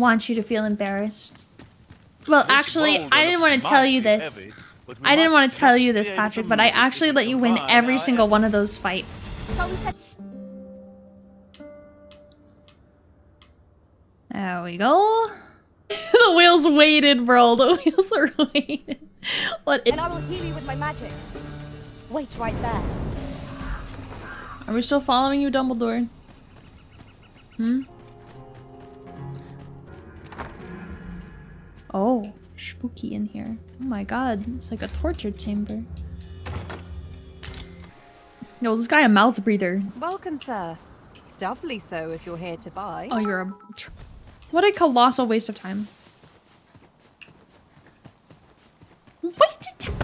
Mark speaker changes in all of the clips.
Speaker 1: want you to feel embarrassed. Well, actually, I didn't want to tell you this. I didn't want to tell you this, Patrick, but I actually let you win every single one of those fights. There we go. The wheels waited, bro. The wheels are waiting. What?
Speaker 2: And I will heal you with my magics. Wait right there.
Speaker 1: Are we still following you, Dumbledore? Hmm? Oh, spooky in here. Oh my god, it's like a torture chamber. Yo, this guy a mouth breather.
Speaker 2: Welcome, sir. Doubly so if you're here to buy.
Speaker 1: Oh, you're a... What a colossal waste of time. Wasted time.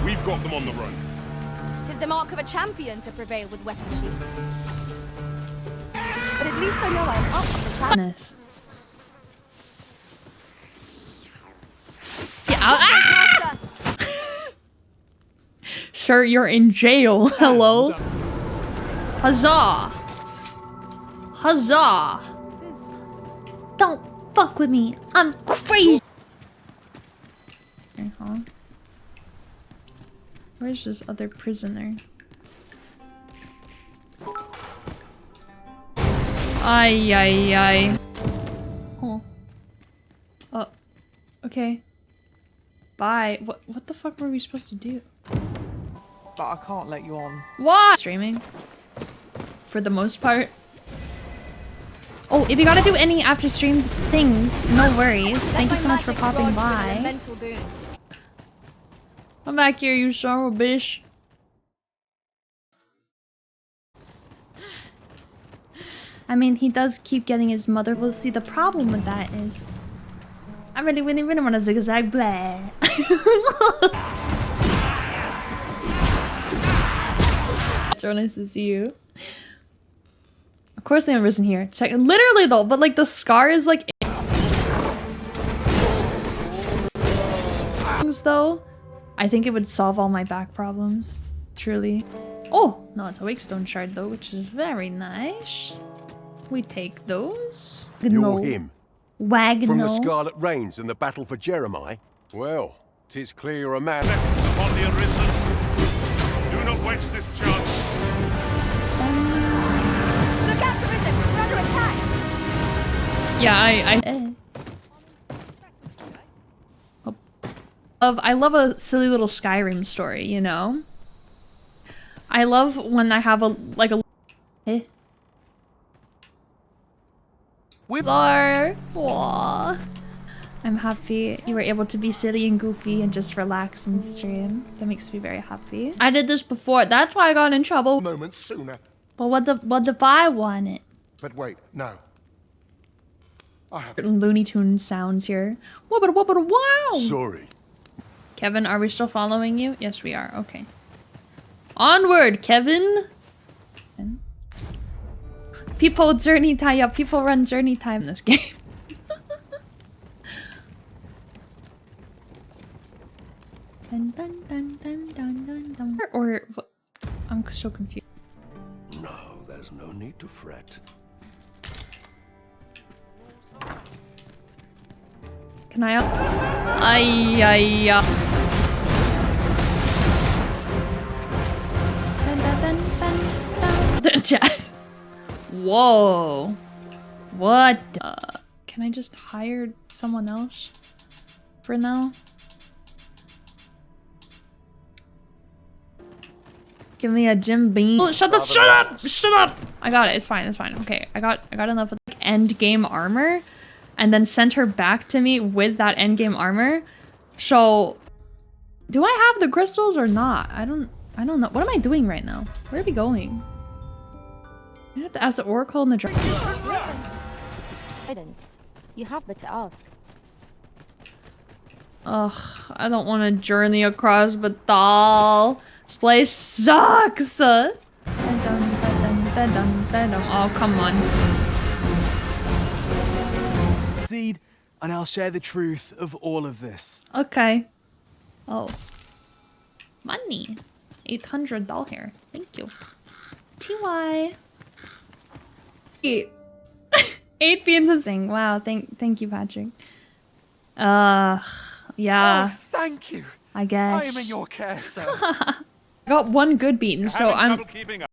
Speaker 3: We've got them on the run.
Speaker 2: 'Tis the mark of a champion to prevail with weapon sheath. But at least I know I'm up to the challenge.
Speaker 1: Get out. Ah! Sure, you're in jail. Hello? Huzzah! Huzzah! Don't fuck with me. I'm crazy. Huh? Where's this other prisoner? Ay, ay, ay. Oh. Okay. Bye. What the fuck were we supposed to do?
Speaker 4: But I can't let you on.
Speaker 1: Why? Streaming. For the most part. Oh, if you gotta do any after stream things, no worries. Thank you so much for popping by. Come back here, you son of a bitch. I mean, he does keep getting his mother. Well, see, the problem with that is... I really want to zigzag blah. It's so nice to see you. Of course they haven't risen here. Check. Literally though, but like the scar is like... though, I think it would solve all my back problems. Truly. Oh, no, it's a Wakestone shard though, which is very nice. We take those.
Speaker 5: You're him.
Speaker 1: Wagnall.
Speaker 5: From the Scarlet Rains and the battle for Jeremiah? Well, 'tis clear you're a man.
Speaker 3: Upon the arisen. Do not waste this chance.
Speaker 2: Look out, Arisen! We're under attack!
Speaker 1: Yeah, I love a silly little Skyrim story, you know? I love when I have a Sorry. Aww. I'm happy you were able to be silly and goofy and just relax and stream. That makes me very happy. I did this before. That's why I got in trouble.
Speaker 6: Moments sooner.
Speaker 1: But what if I want it?
Speaker 6: But wait, no. I have
Speaker 1: Looney Tunes sounds here. Wow.
Speaker 5: Sorry.
Speaker 1: Kevin, are we still following you? Yes, we are. Okay. Onward, Kevin. People journey time. Yeah, people run journey time in this game. Dun, dun, dun, dun, dun, dun, dun. Or what? I'm so confused.
Speaker 5: No, there's no need to fret.
Speaker 1: Can I? Ay, ay, ay. Dun, dun, dun, dun, dun. Chat. Whoa. What? Can I just hire someone else for now? Give me a Jim Beam. Oh, shut up! Shut up! I got it. It's fine. It's fine. Okay, I got enough of like, end game armor, and then sent her back to me with that end game armor. So, do I have the crystals or not? I don't know. What am I doing right now? Where are we going? I have to ask the Oracle and the dragon.
Speaker 2: Guidance. You have but to ask.
Speaker 1: Ugh, I don't want to journey across Batal. This place sucks. Oh, come on.
Speaker 7: Seed, and I'll share the truth of all of this.
Speaker 1: Okay. Oh. Money. $800 here. Thank you. TY. 8 beans and sing. Wow, thank you, Patrick. Yeah.
Speaker 6: Oh, thank you.
Speaker 1: I guess.
Speaker 6: I am in your care, sir.
Speaker 1: I got 1 good bean, so
Speaker 3: Having
Speaker 1: I'm
Speaker 3: trouble keeping up.